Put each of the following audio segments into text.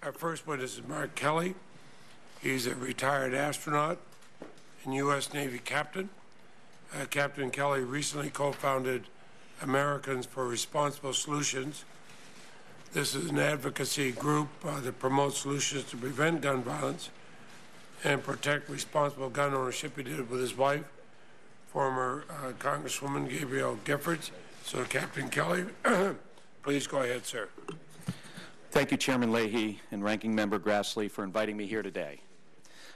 Our first witness is Mark Kelly. He's a retired astronaut and U.S. Navy captain. Captain Kelly recently co-founded Americans for Responsible Solutions. This is an advocacy group that promotes solutions to prevent gun violence and protect responsible gun ownership. He did it with his wife, former Congresswoman Gabrielle Giffords. So, Captain Kelly, please go ahead, sir. Thank you, Chairman Leahy and Ranking Member Grassley, for inviting me here today.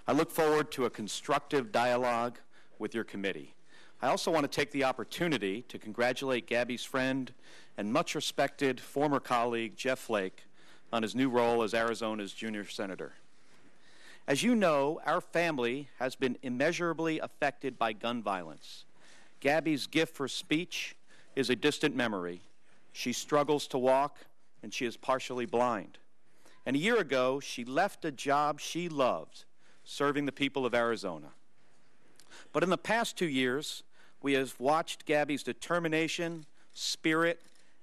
I look forward to a constructive dialogue with your committee. I also want to take the opportunity to congratulate Gabby's friend and much respected former colleague, Jeff Flake, on his new role as Arizona's junior senator. As you know, our family has been immeasurably affected by gun violence. Gabby's gift for speech is a distant memory. She struggles to walk, and she is partially blind. And a year ago, she left a job she loved, serving the people of Arizona. But in the past 2 years, we have watched Gabby's determination, spirit,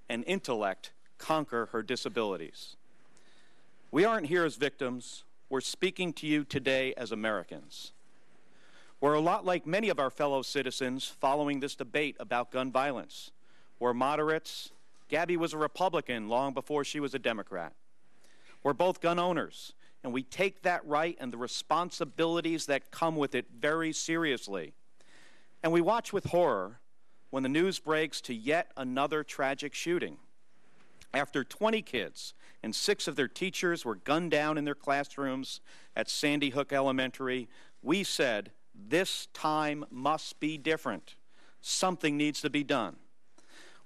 and intellect conquer her disabilities. We aren't here as victims. We're speaking to you today as Americans. We're a lot like many of our fellow citizens following this debate about gun violence. We're moderates. Gabby was a Republican long before she was a Democrat. We're both gun owners, and we take that right and the responsibilities that come with it very seriously. And we watch with horror when the news breaks to yet another tragic shooting. After 20 kids and 6 of their teachers were gunned down in their classrooms at Sandy Hook Elementary, we said, this time must be different. Something needs to be done.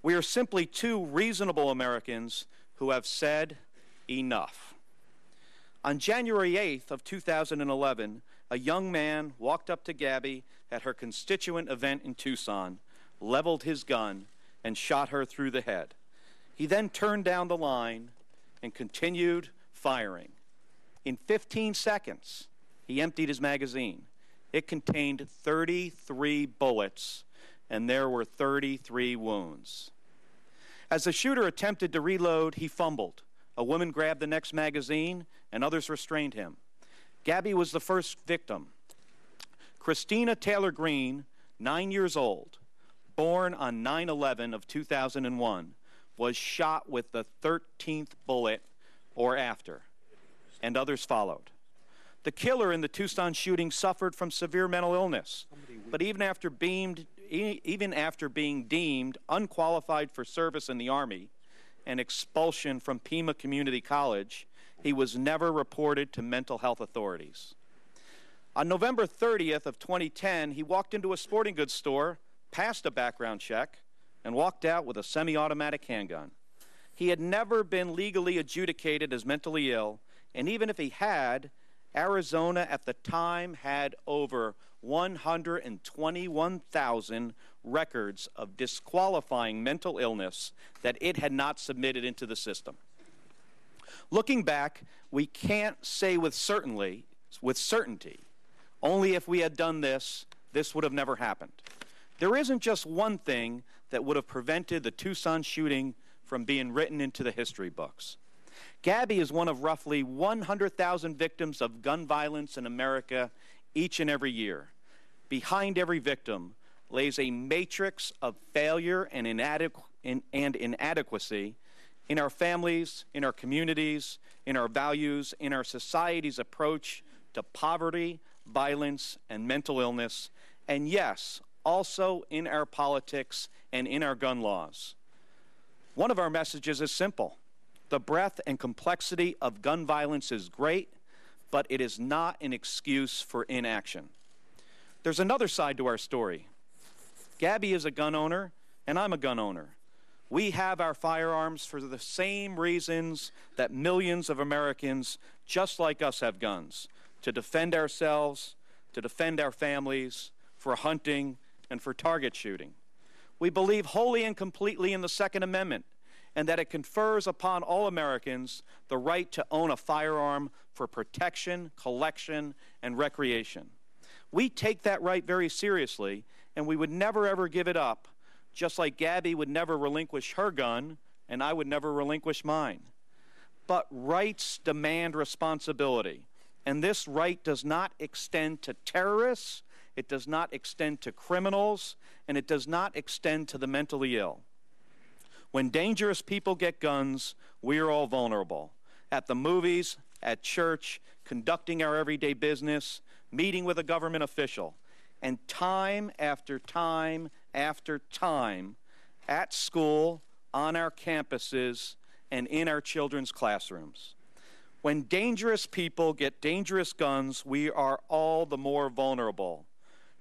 We are simply 2 reasonable Americans who have said enough. On January 8th of 2011, a young man walked up to Gabby at her constituent event in Tucson, leveled his gun, and shot her through the head. He then turned down the line and continued firing. In 15 seconds, he emptied his magazine. It contained 33 bullets, and there were 33 wounds. As the shooter attempted to reload, he fumbled. A woman grabbed the next magazine, and others restrained him. Gabby was the first victim. Christina Taylor Green, 9 years old, born on 9/11 of 2001, was shot with the 13th bullet or after, and others followed. The killer in the Tucson shooting suffered from severe mental illness, but even after being deemed unqualified for service in the Army and expulsion from Pima Community College, he was never reported to mental health authorities. On November 30th of 2010, he walked into a sporting goods store, passed a background check, and walked out with a semi-automatic handgun. He had never been legally adjudicated as mentally ill, and even if he had, Arizona at the time had over 121,000 records of disqualifying mental illness that it had not submitted into the system. Looking back, we can't say with certainty, only if we had done this, this would have never happened. There isn't just one thing that would have prevented the Tucson shooting from being written into the history books. Gabby is one of roughly 100,000 victims of gun violence in America each and every year. Behind every victim lays a matrix of failure and inadequacy in our families, in our communities, in our values, in our society's approach to poverty, violence, and mental illness, and yes, also in our politics and in our gun laws. One of our messages is simple. The breadth and complexity of gun violence is great, but it is not an excuse for inaction. There's another side to our story. Gabby is a gun owner, and I'm a gun owner. We have our firearms for the same reasons that millions of Americans just like us have guns, to defend ourselves, to defend our families, for hunting, and for target shooting. We believe wholly and completely in the Second Amendment and that it confers upon all Americans the right to own a firearm for protection, collection, and recreation. We take that right very seriously, and we would never ever give it up, just like Gabby would never relinquish her gun, and I would never relinquish mine. But rights demand responsibility. And this right does not extend to terrorists, it does not extend to criminals, and it does not extend to the mentally ill. When dangerous people get guns, we are all vulnerable. At the movies, at church, conducting our everyday business, meeting with a government official, and time after time after time, at school, on our campuses, and in our children's classrooms. When dangerous people get dangerous guns, we are all the more vulnerable.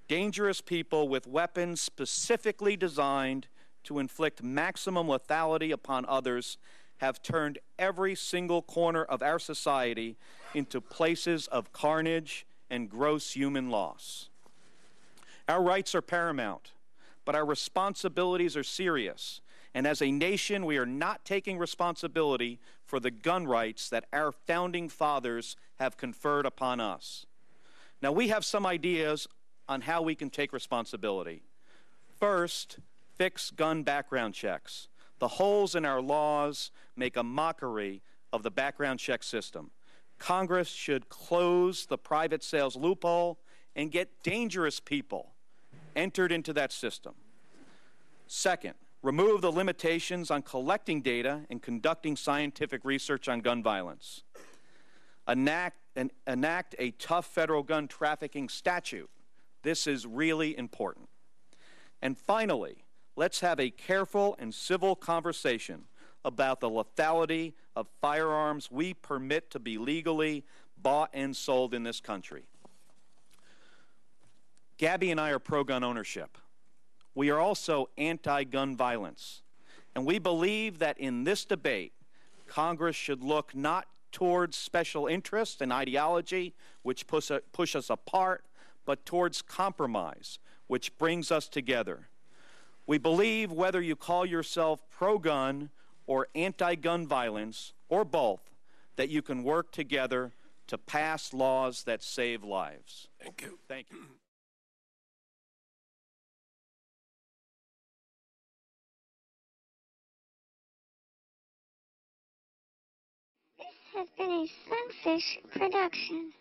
Dangerous people with weapons specifically designed to inflict maximum lethality upon others have turned every single corner of our society into places of carnage and gross human loss. Our rights are paramount, but our responsibilities are serious. And as a nation, we are not taking responsibility for the gun rights that our founding fathers have conferred upon us. Now, we have some ideas on how we can take responsibility. First, fix gun background checks. The holes in our laws make a mockery of the background check system. Congress should close the private sales loophole and get dangerous people entered into that system. Second, remove the limitations on collecting data and conducting scientific research on gun violence. Enact a tough federal gun trafficking statute. This is really important. And finally, let's have a careful and civil conversation about the lethality of firearms we permit to be legally bought and sold in this country. Gabby and I are pro-gun ownership. We are also anti-gun violence. And we believe that in this debate, Congress should look not towards special interests and ideology, which push us apart, but towards compromise, which brings us together. We believe whether you call yourself pro-gun or anti-gun violence, or both, that you can work together to pass laws that save lives. Thank you. Thank you. This has been a Sunfish production.